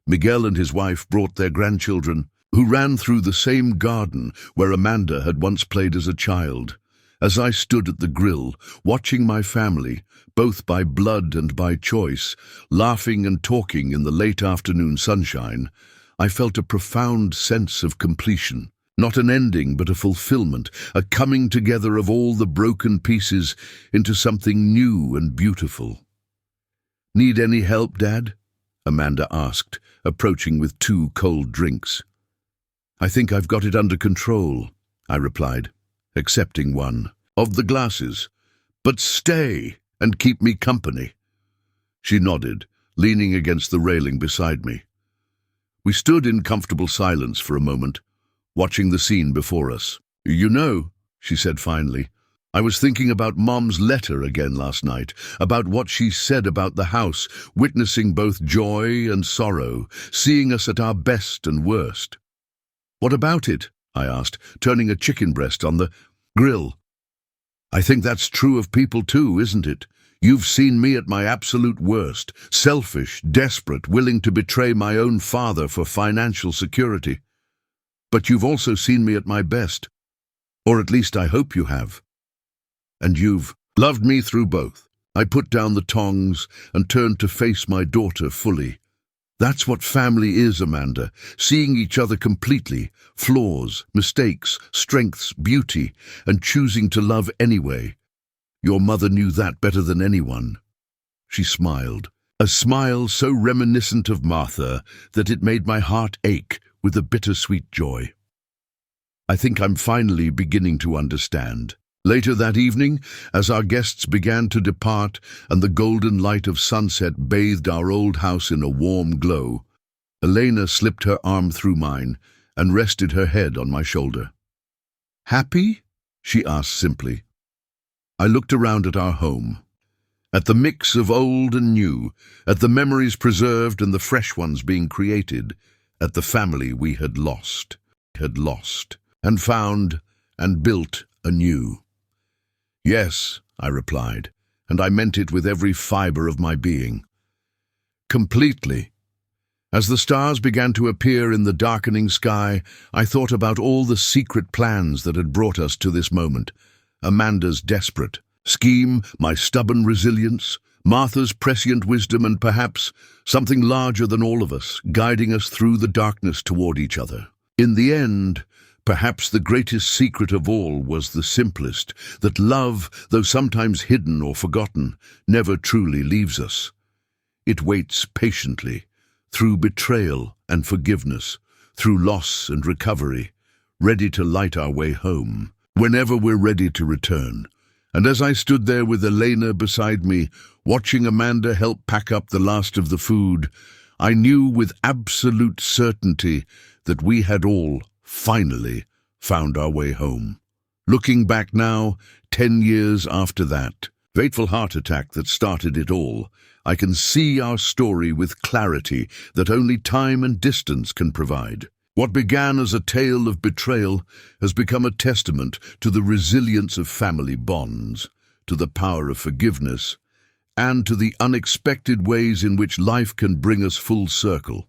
Miguel and his wife brought their grandchildren, who ran through the same garden where Amanda had once played as a child. As I stood at the grill, watching my family, both by blood and by choice, laughing and talking in the late afternoon sunshine, I felt a profound sense of completion. Not an ending, but a fulfillment, a coming together of all the broken pieces into something new and beautiful. "Need any help, Dad?" Amanda asked, approaching with 2 cold drinks. "I think I've got it under control," I replied, accepting one of the glasses. "But stay and keep me company." She nodded, leaning against the railing beside me. We stood in comfortable silence for a moment, watching the scene before us. "You know," she said finally, "I was thinking about Mom's letter again last night, about what she said about the house, witnessing both joy and sorrow, seeing us at our best and worst." "What about it?" I asked, turning a chicken breast on the grill. "I think that's true of people too, isn't it? You've seen me at my absolute worst, selfish, desperate, willing to betray my own father for financial security. But you've also seen me at my best, or at least I hope you have. And you've loved me through both." I put down the tongs and turned to face my daughter fully. "That's what family is, Amanda, seeing each other completely, flaws, mistakes, strengths, beauty, and choosing to love anyway. Your mother knew that better than anyone." She smiled, a smile so reminiscent of Martha that it made my heart ache with a bittersweet joy. "I think I'm finally beginning to understand." Later that evening, as our guests began to depart and the golden light of sunset bathed our old house in a warm glow, Elena slipped her arm through mine and rested her head on my shoulder. "Happy?" she asked simply. I looked around at our home, at the mix of old and new, at the memories preserved and the fresh ones being created, at the family we had lost, and found and built anew. "Yes," I replied, and I meant it with every fiber of my being. Completely. As the stars began to appear in the darkening sky, I thought about all the secret plans that had brought us to this moment. Amanda's desperate scheme, my stubborn resilience, Martha's prescient wisdom, and perhaps something larger than all of us, guiding us through the darkness toward each other. In the end, perhaps the greatest secret of all was the simplest, that love, though sometimes hidden or forgotten, never truly leaves us. It waits patiently, through betrayal and forgiveness, through loss and recovery, ready to light our way home, whenever we're ready to return. And as I stood there with Elena beside me, watching Amanda help pack up the last of the food, I knew with absolute certainty that we had all finally found our way home. Looking back now, 10 years after that fateful heart attack that started it all, I can see our story with clarity that only time and distance can provide. What began as a tale of betrayal has become a testament to the resilience of family bonds, to the power of forgiveness, and to the unexpected ways in which life can bring us full circle.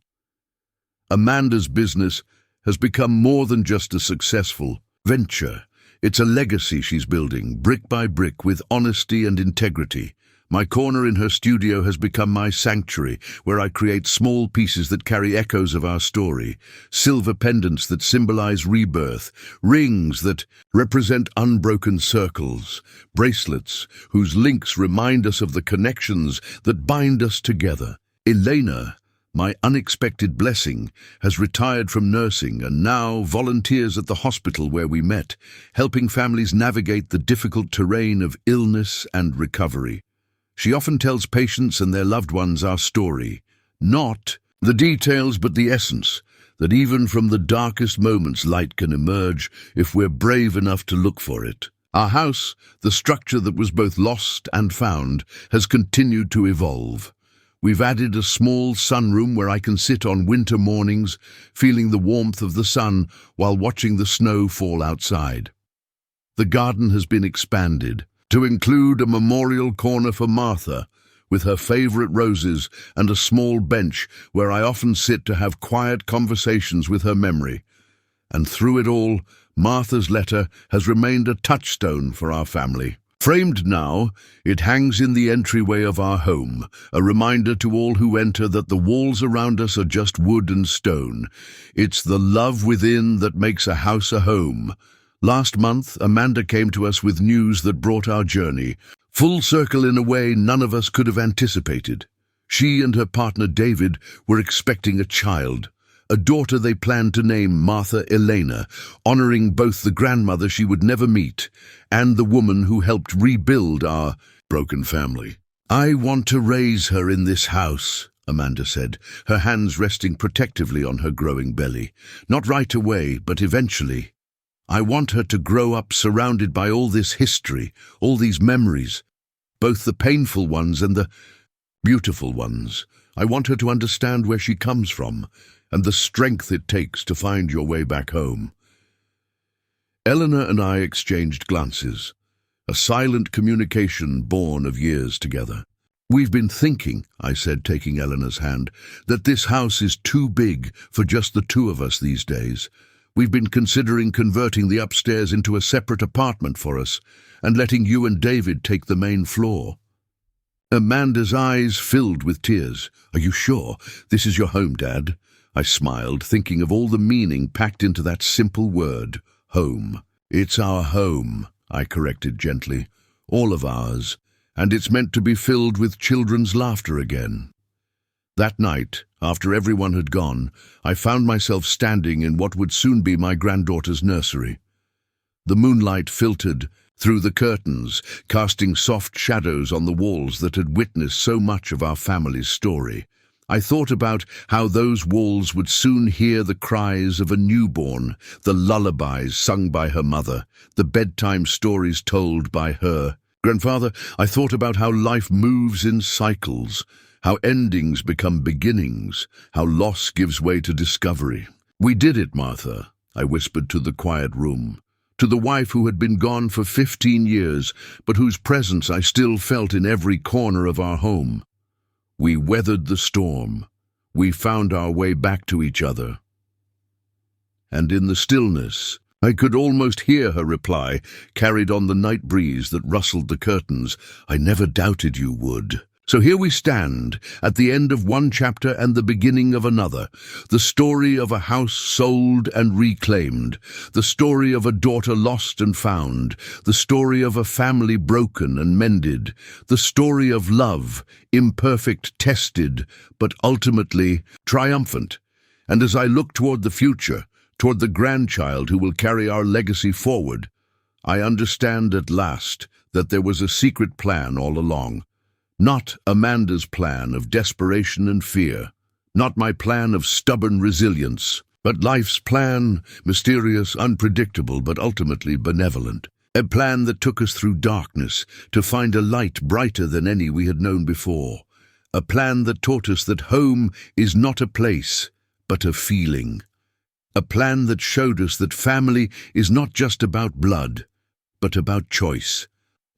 Amanda's business has become more than just a successful venture. It's a legacy she's building, brick by brick, with honesty and integrity. My corner in her studio has become my sanctuary, where I create small pieces that carry echoes of our story, silver pendants that symbolize rebirth, rings that represent unbroken circles, bracelets whose links remind us of the connections that bind us together. Elena, my unexpected blessing, has retired from nursing and now volunteers at the hospital where we met, helping families navigate the difficult terrain of illness and recovery. She often tells patients and their loved ones our story, not the details but the essence, that even from the darkest moments light can emerge if we're brave enough to look for it. Our house, the structure that was both lost and found, has continued to evolve. We've added a small sunroom where I can sit on winter mornings, feeling the warmth of the sun while watching the snow fall outside. The garden has been expanded to include a memorial corner for Martha, with her favorite roses and a small bench where I often sit to have quiet conversations with her memory. And through it all, Martha's letter has remained a touchstone for our family. Framed now, it hangs in the entryway of our home, a reminder to all who enter that the walls around us are just wood and stone. It's the love within that makes a house a home. Last month, Amanda came to us with news that brought our journey full circle in a way none of us could have anticipated. She and her partner David were expecting a child, a daughter they planned to name Martha Elena, honoring both the grandmother she would never meet and the woman who helped rebuild our broken family. "I want to raise her in this house," Amanda said, her hands resting protectively on her growing belly. "Not right away, but eventually. I want her to grow up surrounded by all this history, all these memories, both the painful ones and the beautiful ones. I want her to understand where she comes from and the strength it takes to find your way back home." Eleanor and I exchanged glances, a silent communication born of years together. "We've been thinking," I said, taking Eleanor's hand, "that this house is too big for just the two of us these days. We've been considering converting the upstairs into a separate apartment for us and letting you and David take the main floor." Amanda's eyes filled with tears. "Are you sure? This is your home, Dad?" I smiled, thinking of all the meaning packed into that simple word, home. "It's our home," I corrected gently, "all of ours, and it's meant to be filled with children's laughter again." That night, after everyone had gone, I found myself standing in what would soon be my granddaughter's nursery. The moonlight filtered through the curtains, casting soft shadows on the walls that had witnessed so much of our family's story. I thought about how those walls would soon hear the cries of a newborn, the lullabies sung by her mother, the bedtime stories told by her grandfather. I thought about how life moves in cycles, how endings become beginnings, how loss gives way to discovery. "We did it, Martha," I whispered to the quiet room, to the wife who had been gone for 15 years, but whose presence I still felt in every corner of our home. "We weathered the storm. We found our way back to each other." And in the stillness, I could almost hear her reply, carried on the night breeze that rustled the curtains. "I never doubted you would." So here we stand, at the end of one chapter and the beginning of another, the story of a house sold and reclaimed, the story of a daughter lost and found, the story of a family broken and mended, the story of love, imperfect, tested, but ultimately triumphant. And as I look toward the future, toward the grandchild who will carry our legacy forward, I understand at last that there was a secret plan all along. Not Amanda's plan of desperation and fear, not my plan of stubborn resilience, but life's plan, mysterious, unpredictable, but ultimately benevolent. A plan that took us through darkness to find a light brighter than any we had known before. A plan that taught us that home is not a place, but a feeling. A plan that showed us that family is not just about blood, but about choice.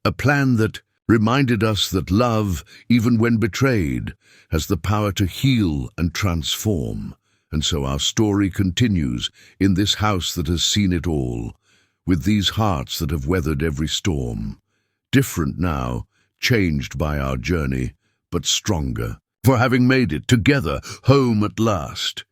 A plan that reminded us that love, even when betrayed, has the power to heal and transform. And so our story continues in this house that has seen it all, with these hearts that have weathered every storm. Different now, changed by our journey, but stronger, for having made it together home at last.